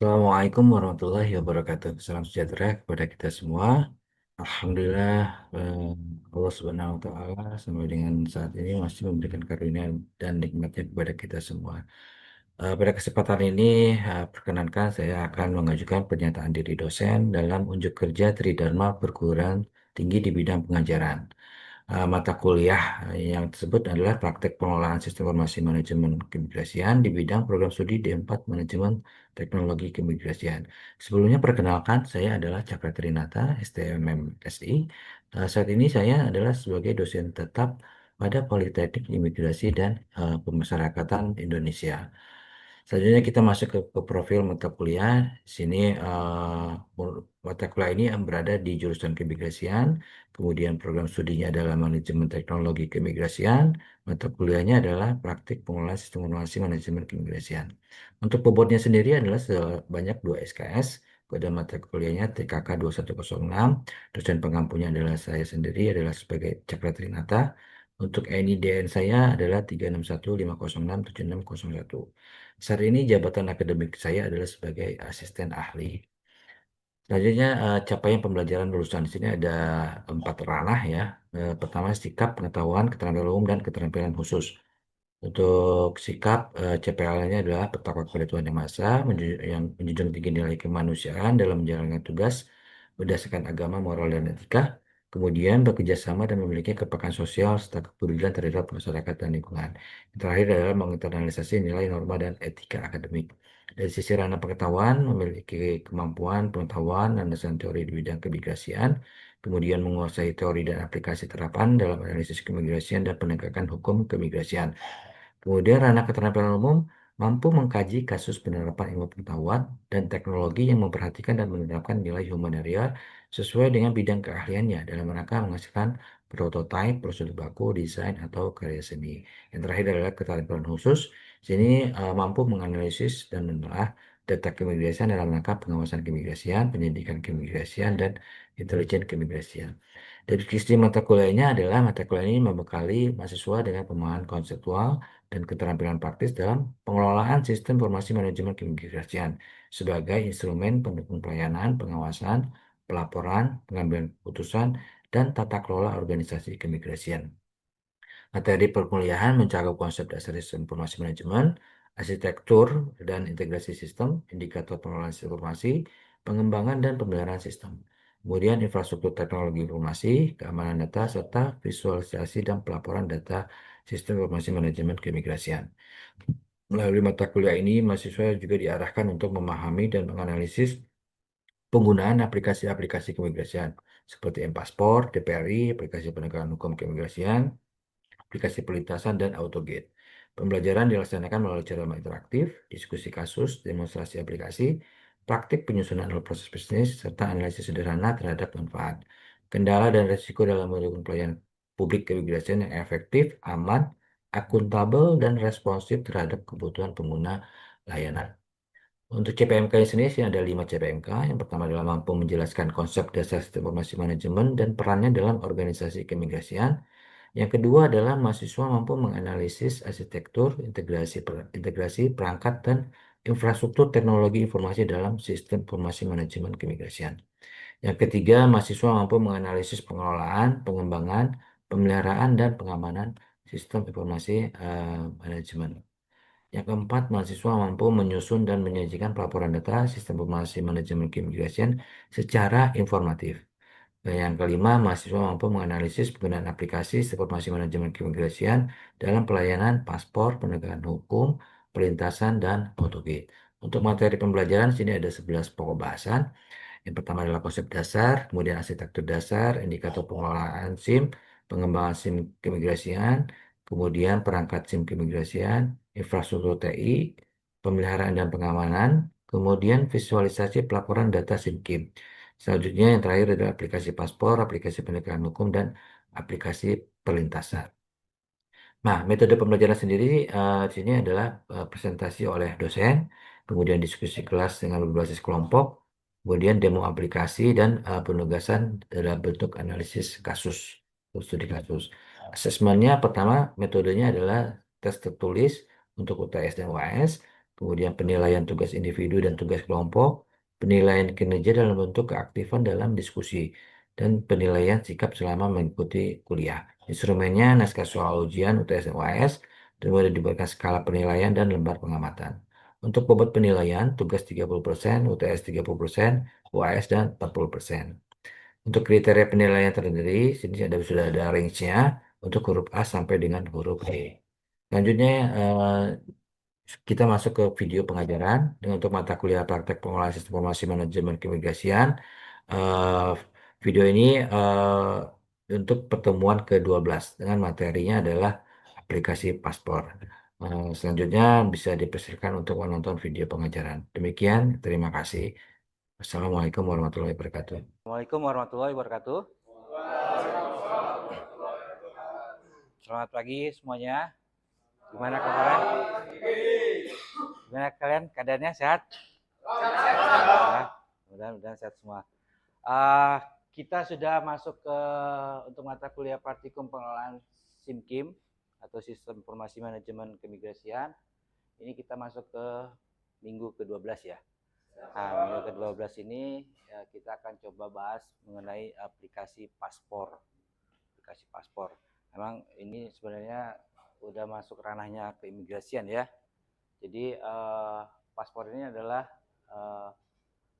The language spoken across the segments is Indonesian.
Assalamualaikum warahmatullahi wabarakatuh. Salam sejahtera kepada kita semua. Alhamdulillah, eh, Allah Subhanahu wa Ta'ala sampai dengan saat ini masih memberikan karunia dan nikmatnya kepada kita semua. Pada kesempatan ini, perkenankan saya akan mengajukan pernyataan diri dosen dalam unjuk kerja Tridharma Perguruan Tinggi di bidang pengajaran. Mata kuliah yang tersebut adalah praktek pengelolaan sistem informasi manajemen keimigrasian di bidang program studi D4 Manajemen Teknologi Keimigrasian. Sebelumnya perkenalkan, saya adalah Cakra Trinata, STMM SI. Saat ini saya adalah sebagai dosen tetap pada Politeknik Imigrasi dan Pemasyarakatan Indonesia. Selanjutnya kita masuk ke profil mata kuliah. Di sini mata kuliah ini berada di jurusan keimigrasian. Kemudian program studinya adalah manajemen teknologi keimigrasian. Mata kuliahnya adalah praktik pengelolaan sistem informasi manajemen keimigrasian. Untuk bobotnya sendiri adalah sebanyak 2 SKS. Kode mata kuliahnya TKK 2106. Dosen pengampunya adalah saya sendiri adalah sebagai Cakra Trinata. Untuk NIDN saya adalah 361506761. Saat ini jabatan akademik saya adalah sebagai asisten ahli. Selanjutnya, capaian pembelajaran lulusan di sini ada 4 ranah ya. Pertama, sikap, pengetahuan, keterampilan umum, dan keterampilan khusus. Untuk sikap, CPL-nya adalah bertakwa kepada Tuhan Yang Maha Esa, yang menjunjung tinggi nilai kemanusiaan dalam menjalankan tugas berdasarkan agama, moral, dan etika. Kemudian bekerja sama dan memiliki kepekaan sosial serta kepedulian terhadap masyarakat dan lingkungan. Yang terakhir adalah menginternalisasi nilai norma dan etika akademik. Dari sisi ranah pengetahuan, memiliki kemampuan pengetahuan dan dasar teori di bidang keimigrasian, kemudian menguasai teori dan aplikasi terapan dalam analisis keimigrasian dan penegakan hukum keimigrasian. Kemudian ranah keterampilan umum mampu mengkaji kasus penerapan ilmu pengetahuan dan teknologi yang memperhatikan dan menerapkan nilai humanitarian sesuai dengan bidang keahliannya dalam rangka menghasilkan prototipe, prosedur baku, desain, atau karya seni. Yang terakhir adalah keterampilan khusus. Sini mampu menganalisis dan menelaah data keimigrasian dalam rangka pengawasan keimigrasian, penyidikan keimigrasian, dan intelijen keimigrasian. Dari sisi mata kuliahnya adalah mata kuliah ini membekali mahasiswa dengan pemahaman konseptual dan keterampilan praktis dalam pengelolaan sistem informasi manajemen keimigrasian sebagai instrumen pendukung pelayanan, pengawasan, pelaporan, pengambilan keputusan, dan tata kelola organisasi keimigrasian. Materi perkuliahan mencakup konsep dasar sistem informasi manajemen, arsitektur dan integrasi sistem, indikator pengelolaan sistem informasi, pengembangan dan pemeliharaan sistem. Kemudian infrastruktur teknologi informasi, keamanan data, serta visualisasi dan pelaporan data sistem informasi manajemen keimigrasian. Melalui mata kuliah ini, mahasiswa juga diarahkan untuk memahami dan menganalisis penggunaan aplikasi-aplikasi keimigrasian seperti M-Paspor, DPRI, aplikasi penegakan hukum keimigrasian, aplikasi perlintasan, dan AutoGate. Pembelajaran dilaksanakan melalui cara interaktif, diskusi kasus, demonstrasi aplikasi, praktik penyusunan alur proses bisnis, serta analisis sederhana terhadap manfaat. Kendala dan resiko dalam mendukung pelayanan publik keimigrasian yang efektif, aman, akuntabel, dan responsif terhadap kebutuhan pengguna layanan. Untuk CPMK sendiri sih ada 5 CPMK. Yang pertama adalah mampu menjelaskan konsep dasar sistem informasi manajemen dan perannya dalam organisasi keimigrasian. Yang kedua adalah mahasiswa mampu menganalisis arsitektur, integrasi perangkat, dan infrastruktur teknologi informasi dalam sistem informasi manajemen keimigrasian. Yang ketiga, mahasiswa mampu menganalisis pengelolaan, pengembangan, pemeliharaan, dan pengamanan sistem informasi manajemen. Yang keempat, mahasiswa mampu menyusun dan menyajikan pelaporan data sistem informasi manajemen keimigrasian secara informatif. Dan yang kelima, mahasiswa mampu menganalisis penggunaan aplikasi informasi manajemen keimigrasian dalam pelayanan paspor, penegakan hukum, perlintasan, dan AutoGate. Untuk materi pembelajaran, sini ada 11 pokok bahasan. Yang pertama adalah konsep dasar, kemudian arsitektur dasar, indikator pengelolaan SIM, pengembangan SIM keimigrasian, kemudian perangkat SIM keimigrasian, infrastruktur TI, pemeliharaan dan pengamanan, kemudian visualisasi pelaporan data SIM KIM. Selanjutnya yang terakhir adalah aplikasi paspor, aplikasi penegakan hukum, dan aplikasi perlintasan. Nah, metode pembelajaran sendiri di sini adalah presentasi oleh dosen, kemudian diskusi kelas dengan berbasis kelompok, kemudian demo aplikasi dan penugasan dalam bentuk analisis kasus, studi kasus. Asesmennya pertama, metodenya adalah tes tertulis untuk UTS dan UAS, kemudian penilaian tugas individu dan tugas kelompok, penilaian kinerja dalam bentuk keaktifan dalam diskusi, dan penilaian sikap selama mengikuti kuliah. Instrumennya naskah soal ujian UTS dan UAS, dan boleh diberikan skala penilaian dan lembar pengamatan. Untuk bobot penilaian, tugas 30%, UTS 30%, UAS dan 40%. Untuk kriteria penilaian terdiri, sini sudah ada range-nya untuk huruf A sampai dengan huruf E. Selanjutnya, kita masuk ke video pengajaran dengan untuk mata kuliah praktek pengolahan sistem informasi manajemen keimigrasian. Eh, Video ini untuk pertemuan ke-12 dengan materinya adalah aplikasi paspor. Selanjutnya bisa dipersilakan untuk menonton video pengajaran. Demikian, terima kasih. Assalamualaikum warahmatullahi wabarakatuh. Assalamualaikum warahmatullahi wabarakatuh. Selamat pagi semuanya. Gimana kabarnya? Gimana kalian? Keadaannya sehat? Ya, mudah-mudahan sehat semua. Kita sudah masuk ke untuk mata kuliah praktikum pengelolaan SIMKIM atau Sistem Informasi Manajemen Keimigrasian. Ini kita masuk ke minggu ke-12 ya. Nah, minggu ke-12 ini ya, kita akan coba bahas mengenai aplikasi paspor. Aplikasi paspor. Memang ini sebenarnya udah masuk ranahnya keimigrasian ya. Jadi paspor ini adalah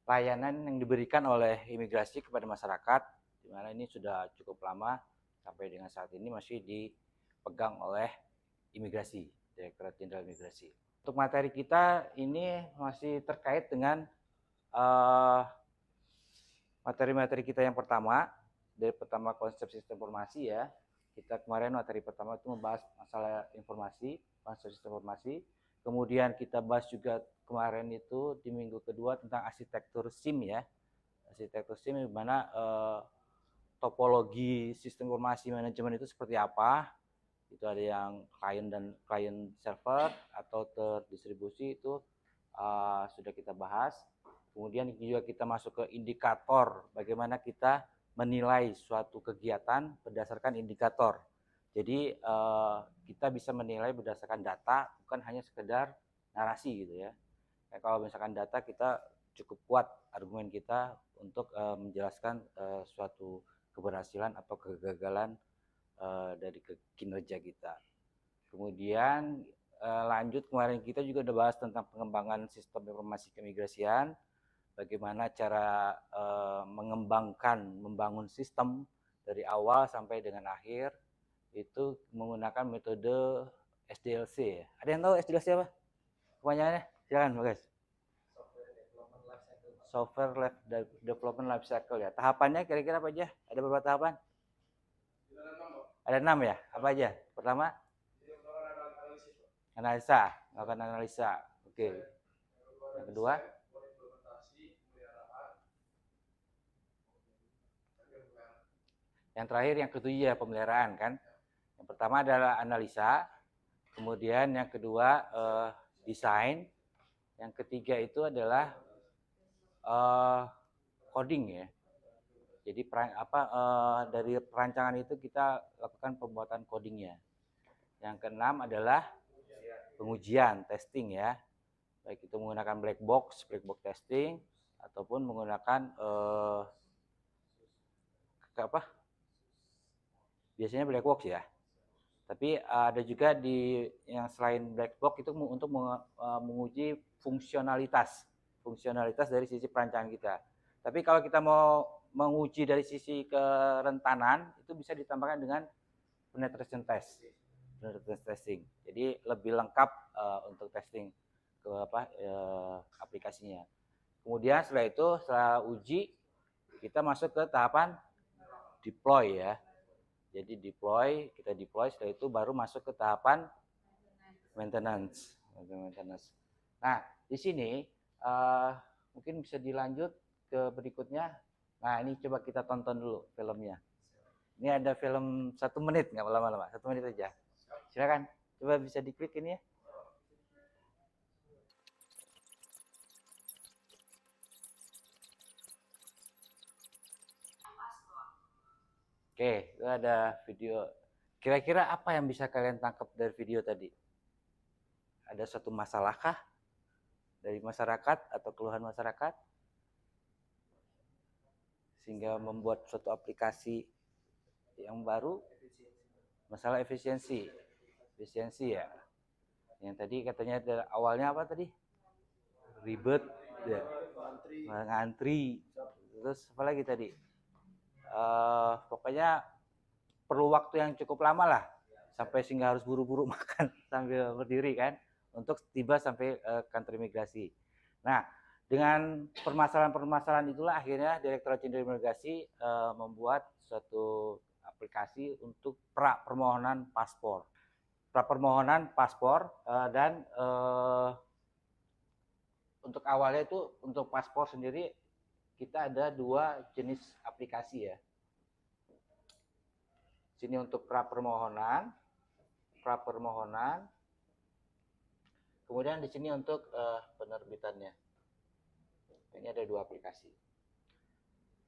layanan yang diberikan oleh imigrasi kepada masyarakat, di mana ini sudah cukup lama sampai dengan saat ini masih dipegang oleh imigrasi, Direktorat Jenderal Imigrasi. Untuk materi kita ini masih terkait dengan materi-materi kita yang pertama, dari pertama konsep sistem informasi ya. Kita kemarin materi pertama itu membahas masalah informasi, konsep sistem informasi. Kemudian kita bahas juga kemarin itu di minggu kedua tentang arsitektur SIM ya. Arsitektur SIM di mana topologi sistem informasi manajemen itu seperti apa. Itu ada yang client dan client server atau terdistribusi itu sudah kita bahas. Kemudian juga kita masuk ke indikator, bagaimana kita menilai suatu kegiatan berdasarkan indikator. Jadi kita bisa menilai berdasarkan data, bukan hanya sekedar narasi gitu ya. Kalau misalkan data, kita cukup kuat argumen kita untuk menjelaskan suatu keberhasilan atau kegagalan dari kinerja kita. Kemudian lanjut, kemarin kita juga udah bahas tentang pengembangan sistem informasi keimigrasian, bagaimana cara membangun sistem dari awal sampai dengan akhir itu menggunakan metode SDLC. Ada yang tahu SDLC apa? Kepanjangannya? Silakan, guys. Software Development Life Cycle ya. Tahapannya kira-kira apa aja? Ada beberapa tahapan? Ada 6 ya? Apa aja? Pertama? Analisa. Melakukan analisa. Oke. Yang kedua? Yang terakhir, yang ketujuh ya, pemeliharaan kan. Yang pertama adalah analisa, kemudian yang kedua desain, yang ketiga itu adalah coding ya. Jadi dari perancangan itu kita lakukan pembuatan codingnya. Yang keenam adalah pengujian, testing ya. Baik itu menggunakan black box testing, ataupun menggunakan biasanya black box ya. Tapi ada juga yang selain black box itu untuk menguji fungsionalitas dari sisi perancangan kita. Tapi kalau kita mau menguji dari sisi kerentanan, itu bisa ditambahkan dengan penetration testing. Jadi lebih lengkap untuk testing ke aplikasinya. Kemudian setelah uji, kita masuk ke tahapan deploy ya. Jadi kita deploy, setelah itu baru masuk ke tahapan maintenance. Nah, di sini mungkin bisa dilanjut ke berikutnya. Nah, ini coba kita tonton dulu filmnya. Ini ada film 1 menit, nggak lama-lama, 1 menit aja. Silakan, coba bisa diklik ini ya. Oke, itu ada video. Kira-kira apa yang bisa kalian tangkap dari video tadi? Ada suatu masalah kah? dari masyarakat atau keluhan masyarakat sehingga membuat suatu aplikasi yang baru? Masalah efisiensi ya, yang tadi katanya awalnya apa tadi, ribet ya, ngantri, terus apa lagi tadi, pokoknya perlu waktu yang cukup lama lah sampai sehingga harus buru-buru makan sambil berdiri kan untuk tiba sampai kantor imigrasi. Nah, dengan permasalahan-permasalahan itulah akhirnya Direktorat Jenderal Imigrasi membuat suatu aplikasi untuk pra permohonan paspor. Pra permohonan paspor dan untuk awalnya itu untuk paspor sendiri kita ada 2 jenis aplikasi ya. Sini untuk pra permohonan, kemudian di sini untuk penerbitannya. Ini ada 2 aplikasi.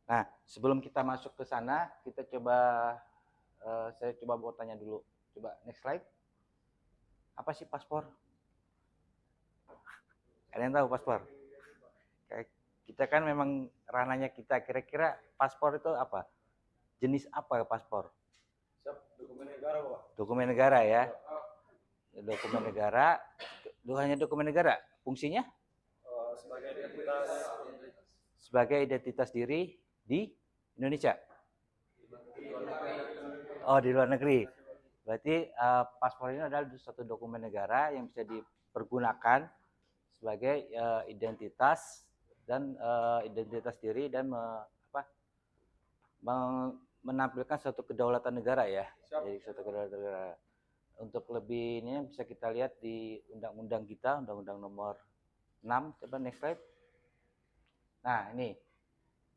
Nah, sebelum kita masuk ke sana, kita coba saya coba mau tanya dulu. Coba next slide. Apa sih paspor? Kalian tahu paspor? Kita kan memang ranahnya kita, kira-kira paspor itu apa? Jenis apa paspor? Dokumen negara, Pak. Dokumen negara ya. Dokumen negara, hanya dokumen negara. Fungsinya? Sebagai identitas diri di Indonesia. Oh, di luar negeri. Berarti paspor ini adalah suatu dokumen negara yang bisa dipergunakan sebagai identitas dan identitas diri dan menampilkan suatu kedaulatan negara ya. Jadi suatu kedaulatan negara. Untuk lebih ini bisa kita lihat di undang-undang kita, Undang-Undang Nomor 6. Coba next slide. Nah, ini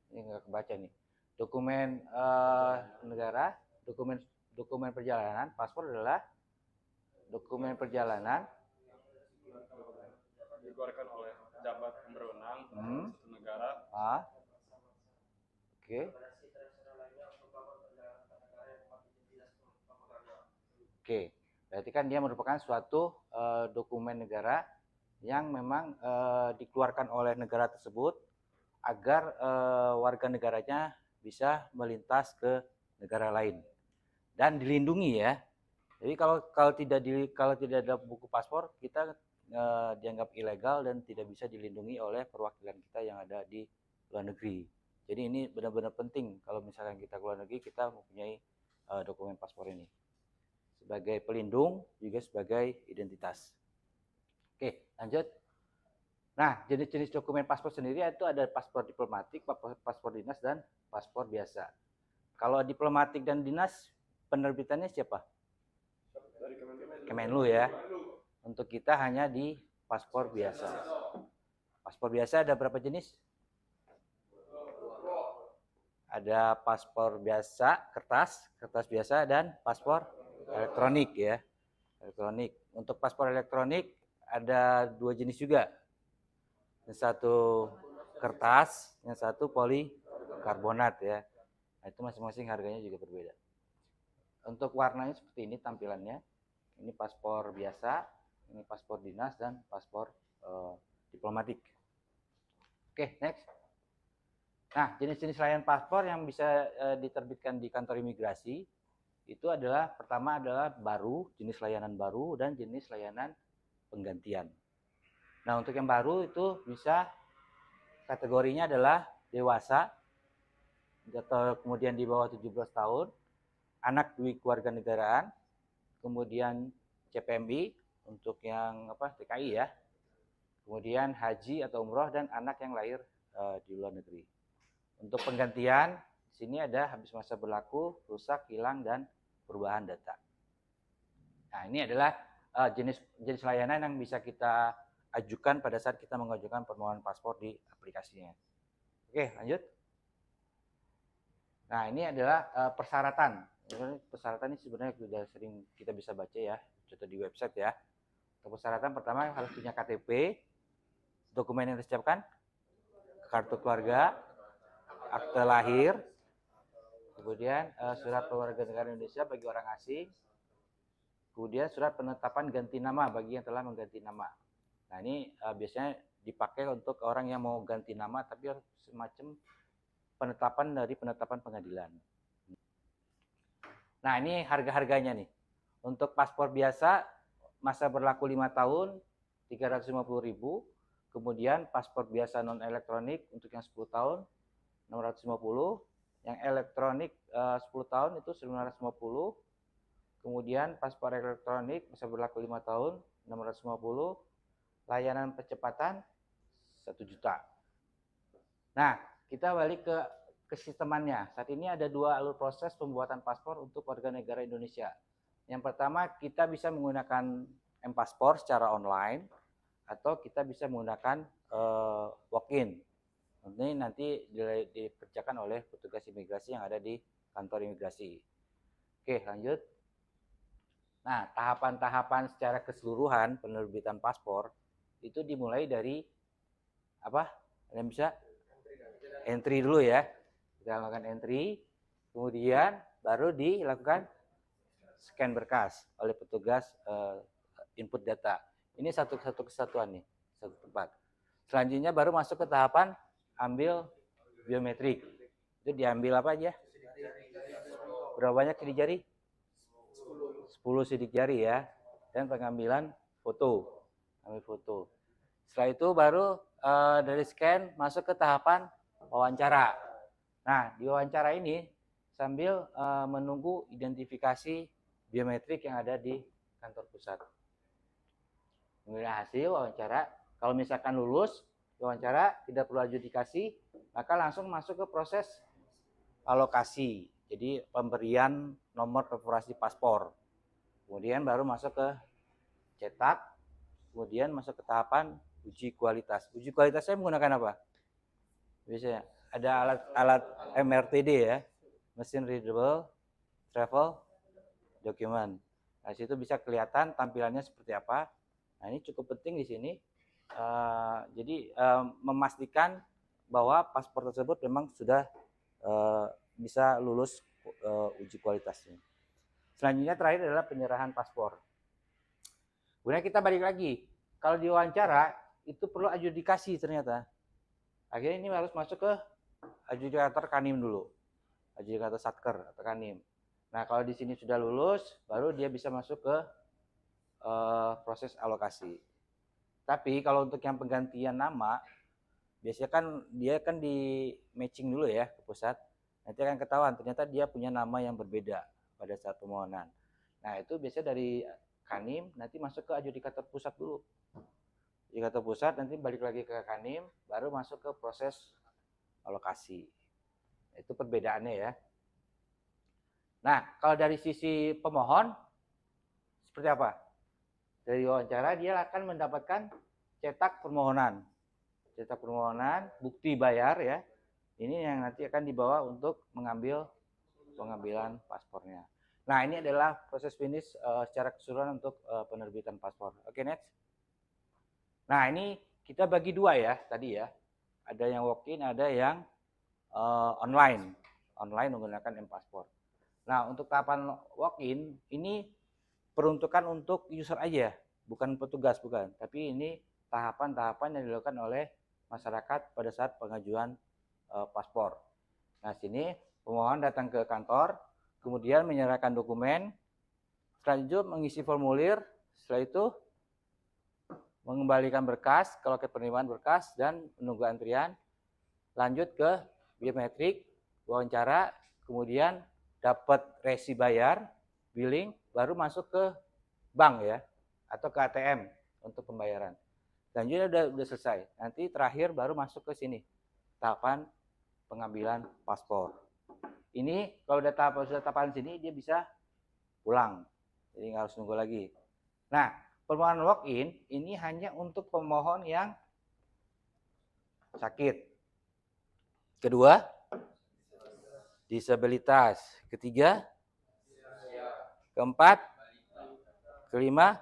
nggak kebaca nih. Dokumen negara, dokumen perjalanan, paspor adalah dokumen perjalanan dikeluarkan oleh pejabat yang berwenang suatu negara. Oke. Oke, berarti kan dia merupakan suatu dokumen negara yang memang dikeluarkan oleh negara tersebut agar warga negaranya bisa melintas ke negara lain dan dilindungi ya. Jadi kalau tidak ada buku paspor, kita dianggap ilegal dan tidak bisa dilindungi oleh perwakilan kita yang ada di luar negeri. Jadi ini benar-benar penting kalau misalkan kita ke luar negeri, kita mempunyai dokumen paspor ini sebagai pelindung juga sebagai identitas. Oke, lanjut. Nah, jenis-jenis dokumen paspor sendiri itu ada paspor diplomatik, paspor dinas, dan paspor biasa. Kalau diplomatik dan dinas, penerbitannya siapa? Kemenlu ya. Untuk kita hanya di paspor biasa. Paspor biasa ada berapa jenis? Ada paspor biasa, kertas biasa, dan paspor elektronik ya. Elektronik. Untuk paspor elektronik ada 2 jenis juga. Yang satu kertas, yang satu polikarbonat ya. Nah, itu masing-masing harganya juga berbeda. Untuk warnanya seperti ini tampilannya. Ini paspor biasa, ini paspor dinas, dan paspor diplomatik. Oke, next. Nah, jenis-jenis layanan paspor yang bisa diterbitkan di kantor imigrasi itu adalah, pertama adalah baru, jenis layanan baru, dan jenis layanan penggantian. Nah, untuk yang baru itu bisa kategorinya adalah dewasa, atau kemudian di bawah 17 tahun, anak keluarga negaraan, kemudian CPMI untuk yang TKI ya, kemudian haji atau umroh, dan anak yang lahir di luar negeri. Untuk penggantian, di sini ada habis masa berlaku, rusak, hilang, dan perubahan data. Nah, ini adalah jenis layanan yang bisa kita ajukan pada saat kita mengajukan permohonan paspor di aplikasinya. Oke, lanjut. Nah, ini adalah persyaratan. Persyaratan ini sebenarnya sudah sering kita bisa baca ya, contoh di website ya. Untuk persyaratan pertama harus punya KTP, dokumen yang disiapkan, kartu keluarga, akte lahir, kemudian surat keluarga negara Indonesia bagi orang asing, kemudian surat penetapan ganti nama bagi yang telah mengganti nama. Nah, ini biasanya dipakai untuk orang yang mau ganti nama, tapi semacam penetapan pengadilan. Nah, ini harga-harganya nih. Untuk paspor biasa masa berlaku 5 tahun 350.000. Kemudian paspor biasa non elektronik untuk yang 10 tahun 650. Yang elektronik 10 tahun itu 950. Kemudian paspor elektronik masa berlaku 5 tahun 650. Layanan percepatan 1 juta. Nah, kita balik ke sistemannya. Saat ini ada 2 alur proses pembuatan paspor untuk warga negara Indonesia. Yang pertama, kita bisa menggunakan M-Paspor secara online atau kita bisa menggunakan walk-in. Ini nanti dikerjakan oleh petugas imigrasi yang ada di kantor imigrasi. Oke, lanjut. Nah, tahapan-tahapan secara keseluruhan penerbitan paspor itu dimulai dari apa? Ada yang bisa? Entry dulu ya. Kita lakukan entry, kemudian baru dilakukan scan berkas oleh petugas input data. Ini satu kesatuan nih, satu tempat. Selanjutnya baru masuk ke tahapan ambil biometrik. Itu diambil apa aja? Berapa banyak sidik jari? 10 sidik jari ya. Dan pengambilan foto. Ambil foto. Setelah itu baru dari scan masuk ke tahapan wawancara. Nah, di wawancara ini sambil menunggu identifikasi biometrik yang ada di kantor pusat. Kemudian hasil wawancara, kalau misalkan lulus wawancara, tidak perlu adjudikasi, maka langsung masuk ke proses alokasi. Jadi pemberian nomor perforasi paspor. Kemudian baru masuk ke cetak, kemudian masuk ke tahapan uji kualitas. Uji kualitasnya menggunakan apa? Biasanya ada alat MRTD ya, Machine Readable Travel Document. Nah, situ bisa kelihatan tampilannya seperti apa. Nah, ini cukup penting di sini. Jadi memastikan bahwa paspor tersebut memang sudah bisa lulus uji kualitasnya. Selanjutnya terakhir adalah penyerahan paspor. Kemudian kita balik lagi. Kalau diwawancara itu perlu adjudikasi ternyata. Akhirnya ini harus masuk ke adjudikator Kanim dulu. Adjudikator Satker atau Kanim. Nah, kalau di sini sudah lulus, baru dia bisa masuk ke proses alokasi. Tapi kalau untuk yang penggantian nama, biasanya kan dia kan di matching dulu ya ke pusat. Nanti akan ketahuan ternyata dia punya nama yang berbeda pada saat permohonan. Nah, itu biasanya dari Kanim nanti masuk ke adjudikator pusat dulu. Adjudikator pusat nanti balik lagi ke Kanim, baru masuk ke proses alokasi. Itu perbedaannya ya. Nah, kalau dari sisi pemohon seperti apa? Dari wawancara dia akan mendapatkan cetak permohonan. Cetak permohonan, bukti bayar ya. Ini yang nanti akan dibawa untuk pengambilan paspornya. Nah, ini adalah proses finish secara keseluruhan untuk penerbitan paspor. Oke, next. Nah, ini kita bagi dua ya tadi ya. Ada yang walk-in, ada yang online. Online menggunakan M-Paspor. Nah, untuk tahapan walk-in ini peruntukan untuk user aja, bukan petugas, bukan. Tapi ini tahapan-tahapan yang dilakukan oleh masyarakat pada saat pengajuan paspor. Nah, sini pemohon datang ke kantor, kemudian menyerahkan dokumen, selanjutnya mengisi formulir, setelah itu mengembalikan berkas ke loket penerimaan berkas dan menunggu antrian, lanjut ke biometrik, wawancara, kemudian dapat resi bayar, billing, baru masuk ke bank ya, atau ke ATM untuk pembayaran. Selanjutnya udah selesai. Nanti terakhir baru masuk ke sini, tahapan pengambilan paspor. Ini kalau sudah tahapan sini dia bisa pulang, jadi nggak harus nunggu lagi. Nah, permohonan walk-in ini hanya untuk pemohon yang sakit. Kedua, disabilitas. Ketiga, keempat, kelima,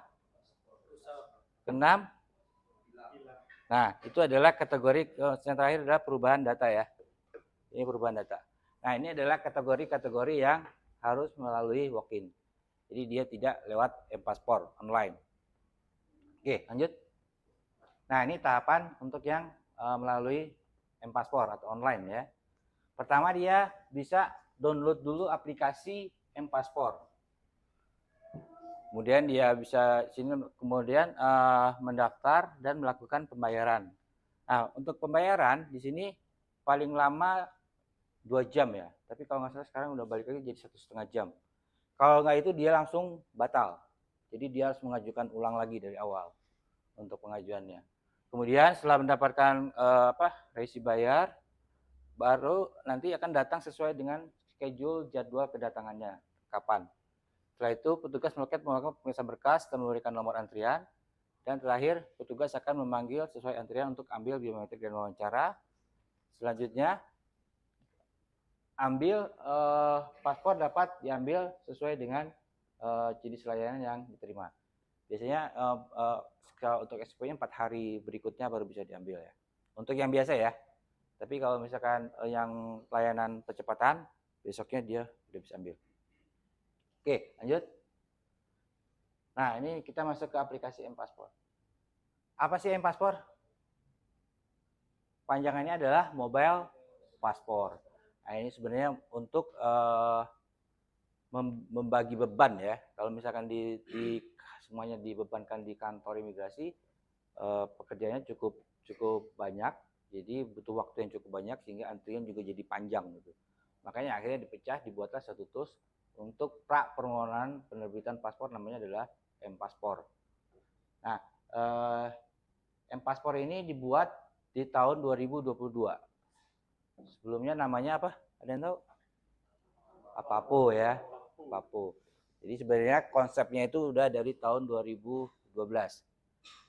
keenam. Nah, itu adalah kategori yang terakhir adalah perubahan data ya. Ini perubahan data. Nah, ini adalah kategori-kategori yang harus melalui walk-in. Jadi dia tidak lewat M-Paspor online. Oke, lanjut. Nah, ini tahapan untuk yang melalui M-Paspor atau online ya. Pertama dia bisa download dulu aplikasi M-Paspor. Kemudian dia bisa sini kemudian mendaftar dan melakukan pembayaran. Nah, untuk pembayaran di sini paling lama 2 jam ya. Tapi kalau nggak salah sekarang udah balik lagi jadi 1,5 jam. Kalau nggak itu dia langsung batal. Jadi dia harus mengajukan ulang lagi dari awal untuk pengajuannya. Kemudian setelah mendapatkan resi bayar, baru nanti akan datang sesuai dengan schedule jadwal kedatangannya. Kapan? Setelah itu petugas melakukan pemeriksaan berkas dan memberikan nomor antrian. Dan terakhir petugas akan memanggil sesuai antrian untuk ambil biometrik dan wawancara. Selanjutnya ambil paspor dapat diambil sesuai dengan jenis layanan yang diterima. Biasanya untuk SPO-nya 4 hari berikutnya baru bisa diambil ya. Untuk yang biasa ya. Tapi kalau misalkan yang layanan percepatan, besoknya dia udah bisa ambil. Oke, lanjut. Nah, ini kita masuk ke aplikasi M-Paspor. Apa sih M-Paspor? Panjangannya adalah Mobile Passport. Nah, ini sebenarnya untuk membagi beban ya. Kalau misalkan semuanya dibebankan di kantor imigrasi, pekerjaannya cukup banyak, jadi butuh waktu yang cukup banyak sehingga antrian juga jadi panjang gitu. Makanya akhirnya dipecah, dibuatlah satu tools untuk pra permohonan penerbitan paspor, namanya adalah M-Paspor. Nah, M-Paspor ini dibuat di tahun 2022. Sebelumnya namanya apa? Ada yang tahu? Apapo ya, Apapo. Jadi sebenarnya konsepnya itu udah dari tahun 2012.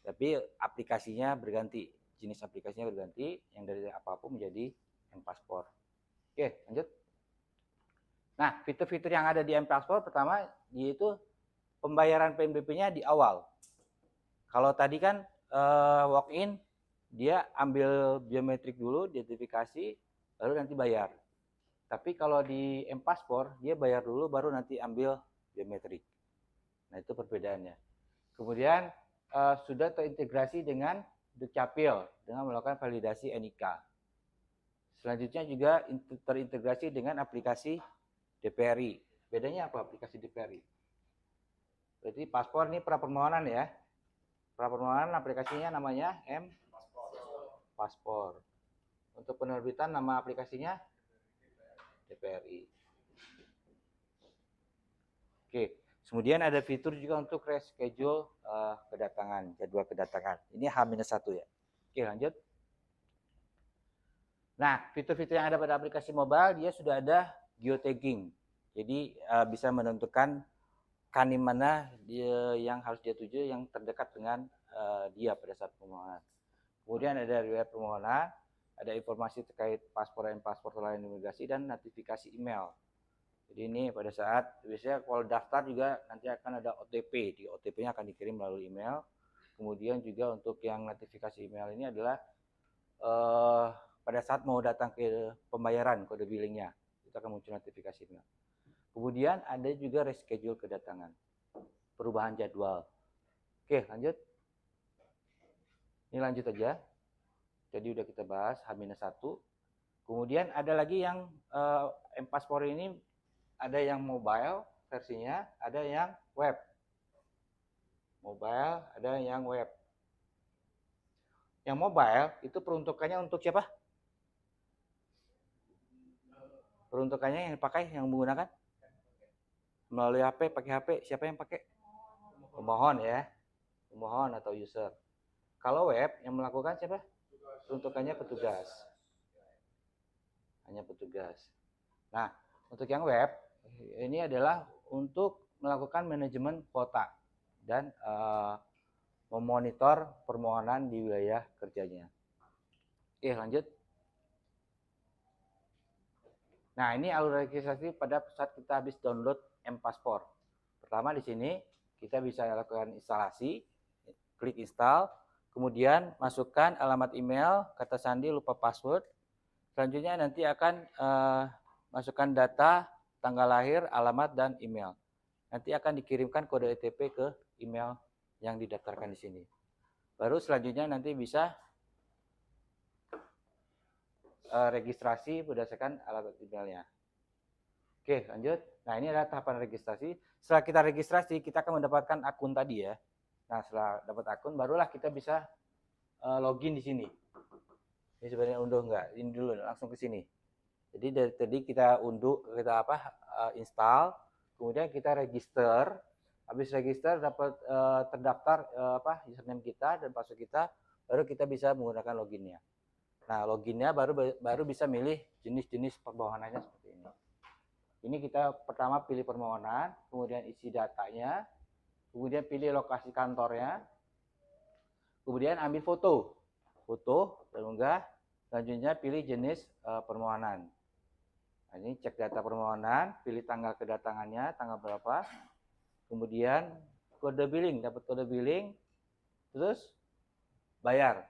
Tapi aplikasinya berganti, jenis aplikasinya berganti, yang dari Apapo menjadi M-Paspor. Oke, lanjut. Nah, fitur-fitur yang ada di M-Paspor pertama yaitu pembayaran PNBP-nya di awal. Kalau tadi kan walk-in, dia ambil biometrik dulu, identifikasi, baru nanti bayar. Tapi kalau di M-Paspor, dia bayar dulu, baru nanti ambil biometrik. Nah, itu perbedaannya. Kemudian sudah terintegrasi dengan Dukcapil dengan melakukan validasi NIK. Selanjutnya juga terintegrasi dengan aplikasi DPRI. Bedanya apa aplikasi DPRI? Berarti paspor ini pra permohonan ya. Pra permohonan aplikasinya namanya M-Paspor. Untuk penerbitan nama aplikasinya DPRI. Oke, kemudian ada fitur juga untuk reschedule kedatangan, jadwal kedatangan. Ini H-1 ya. Oke, lanjut. Nah, fitur-fitur yang ada pada aplikasi mobile, dia sudah ada geotagging. Jadi bisa menentukan kanim mana yang harus dia tuju yang terdekat dengan dia pada saat permohonan. Kemudian ada riwayat permohonan, ada informasi terkait paspor dan paspor lain imigrasi, dan notifikasi email. Jadi ini pada saat biasanya kalau daftar juga nanti akan ada OTP, di OTP-nya akan dikirim melalui email. Kemudian juga untuk yang notifikasi email ini adalah pada saat mau datang ke pembayaran kode billingnya, itu akan muncul notifikasi email. Kemudian ada juga reschedule kedatangan, perubahan jadwal. Oke, lanjut. Ini lanjut aja. Jadi udah kita bahas H-1. Kemudian ada lagi yang M-Paspor ini ada yang mobile versinya, ada yang web. Mobile, ada yang web. Yang mobile itu peruntukannya untuk siapa? Peruntukannya yang dipakai, yang menggunakan melalui HP, pakai HP, siapa yang pakai? Pemohon ya, pemohon atau user. Kalau web yang melakukan siapa? Peruntukannya petugas. Hanya petugas. Nah, untuk yang web ini adalah untuk melakukan manajemen kuota dan memonitor permohonan di wilayah kerjanya. Oke, lanjut. Nah, ini alur registrasi pada saat kita habis download M-Paspor. Pertama di sini kita bisa lakukan instalasi, klik install, kemudian masukkan alamat email, kata sandi, lupa password. Selanjutnya nanti akan masukkan data, tanggal lahir, alamat, dan email. Nanti akan dikirimkan kode OTP ke email yang didaftarkan di sini. Baru selanjutnya nanti bisa registrasi berdasarkan alamat emailnya. Oke, lanjut. Nah, ini adalah tahapan registrasi. Setelah kita registrasi, kita akan mendapatkan akun tadi ya. Nah, setelah dapat akun, barulah kita bisa login di sini. Ini sebenarnya unduh enggak? Ini dulu, langsung ke sini. Jadi dari tadi kita unduh, kita install, kemudian kita register. Habis register dapat terdaftar username kita dan password kita, baru kita bisa menggunakan loginnya. Nah, loginnya baru bisa milih jenis-jenis permohonannya seperti ini. Ini kita pertama pilih permohonan, kemudian isi datanya, kemudian pilih lokasi kantornya, kemudian ambil foto dan unggah, selanjutnya pilih jenis permohonan. Nah, ini cek data permohonan, pilih tanggal kedatangannya, tanggal berapa, kemudian kode billing, dapat kode billing, terus bayar.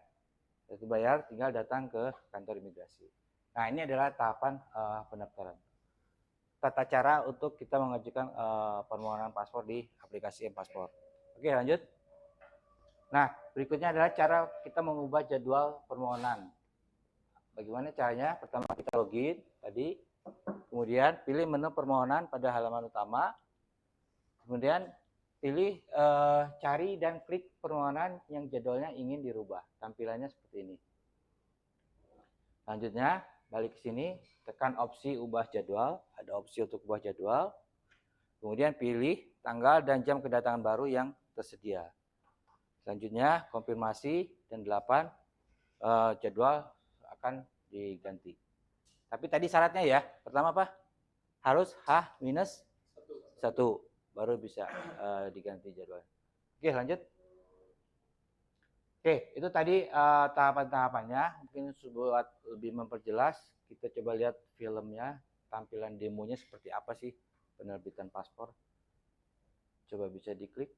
Setelah bayar, tinggal datang ke kantor imigrasi. Nah, ini adalah tahapan pendaftaran. Tata cara untuk kita mengajukan permohonan paspor di aplikasi M-Paspor. Oke, lanjut. Nah, berikutnya adalah cara kita mengubah jadwal permohonan. Bagaimana caranya? Pertama kita login tadi, kemudian pilih menu permohonan pada halaman utama, kemudian pilih cari dan klik permohonan yang jadwalnya ingin dirubah. Tampilannya seperti ini. Selanjutnya, balik ke sini, tekan opsi ubah jadwal, ada opsi untuk ubah jadwal, kemudian pilih tanggal dan jam kedatangan baru yang tersedia. Selanjutnya, konfirmasi dan 8 jadwal akan diganti. Tapi tadi syaratnya ya, pertama apa? Harus H-1, baru bisa diganti jadwal. Oke, lanjut. Oke, itu tadi tahapan-tahapannya. Mungkin buat lebih memperjelas, kita coba lihat filmnya, tampilan demonya seperti apa sih penerbitan paspor. Coba bisa diklik.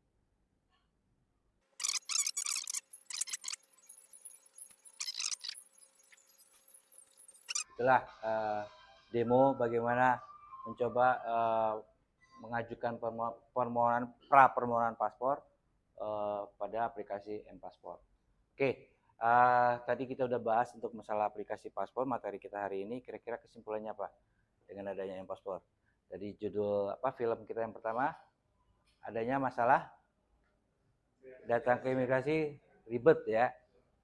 Itulah demo bagaimana mencoba mengajukan permohonan permohonan paspor pada aplikasi M-Paspor. Oke, tadi kita udah bahas untuk masalah aplikasi paspor, materi kita hari ini. Kira-kira kesimpulannya apa dengan adanya M-Paspor? Jadi judul film kita yang pertama, adanya masalah datang ke imigrasi ribet ya.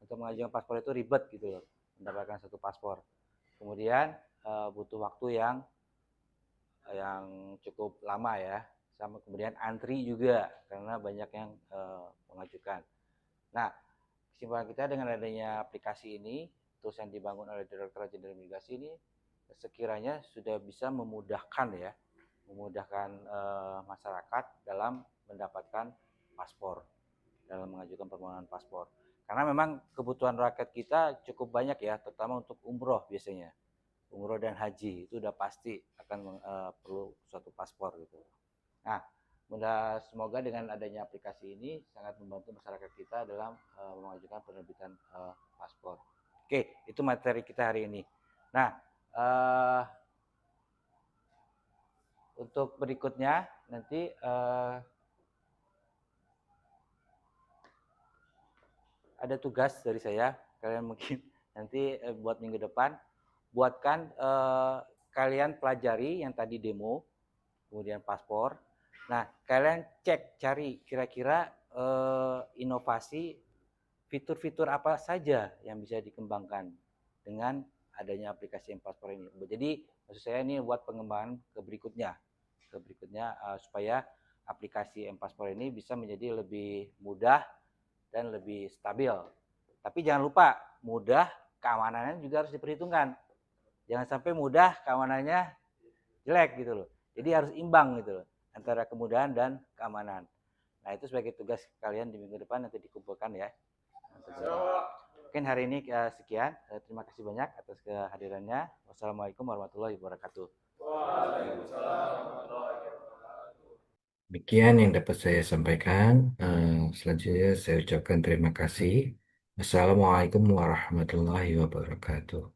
Untuk mengajukan paspor itu ribet gitu loh, mendapatkan satu paspor. Kemudian butuh waktu yang cukup lama ya, sama kemudian antri juga karena banyak yang mengajukan. Nah, kesimpulan kita dengan adanya aplikasi ini, terus yang dibangun oleh Direktorat Jenderal Imigrasi ini, sekiranya sudah bisa memudahkan masyarakat dalam mendapatkan paspor, dalam mengajukan permohonan paspor. Karena memang kebutuhan rakyat kita cukup banyak ya, terutama untuk umroh biasanya. Umroh dan haji itu udah pasti akan perlu suatu paspor gitu. Nah, semoga dengan adanya aplikasi ini sangat membantu masyarakat kita dalam mengajukan penerbitan paspor. Oke, itu materi kita hari ini. Nah, untuk berikutnya nanti ada tugas dari saya. Kalian mungkin nanti buat minggu depan buatkan kalian pelajari yang tadi demo, kemudian paspor. Nah, kalian cari kira-kira inovasi fitur-fitur apa saja yang bisa dikembangkan dengan adanya aplikasi M-Paspor ini. Jadi maksud saya ini buat pengembangan ke berikutnya supaya aplikasi M-Paspor ini bisa menjadi lebih mudah dan lebih stabil. Tapi jangan lupa, mudah keamanannya juga harus diperhitungkan. Jangan sampai mudah keamanannya jelek gitu loh. Jadi harus imbang gitu loh antara kemudahan dan keamanan. Nah, itu sebagai tugas kalian di minggu depan nanti dikumpulkan ya. Mungkin hari ini sekian. Terima kasih banyak atas kehadirannya. Wassalamualaikum warahmatullahi wabarakatuh. Demikian yang dapat saya sampaikan. Selanjutnya saya ucapkan terima kasih. Assalamualaikum warahmatullahi wabarakatuh.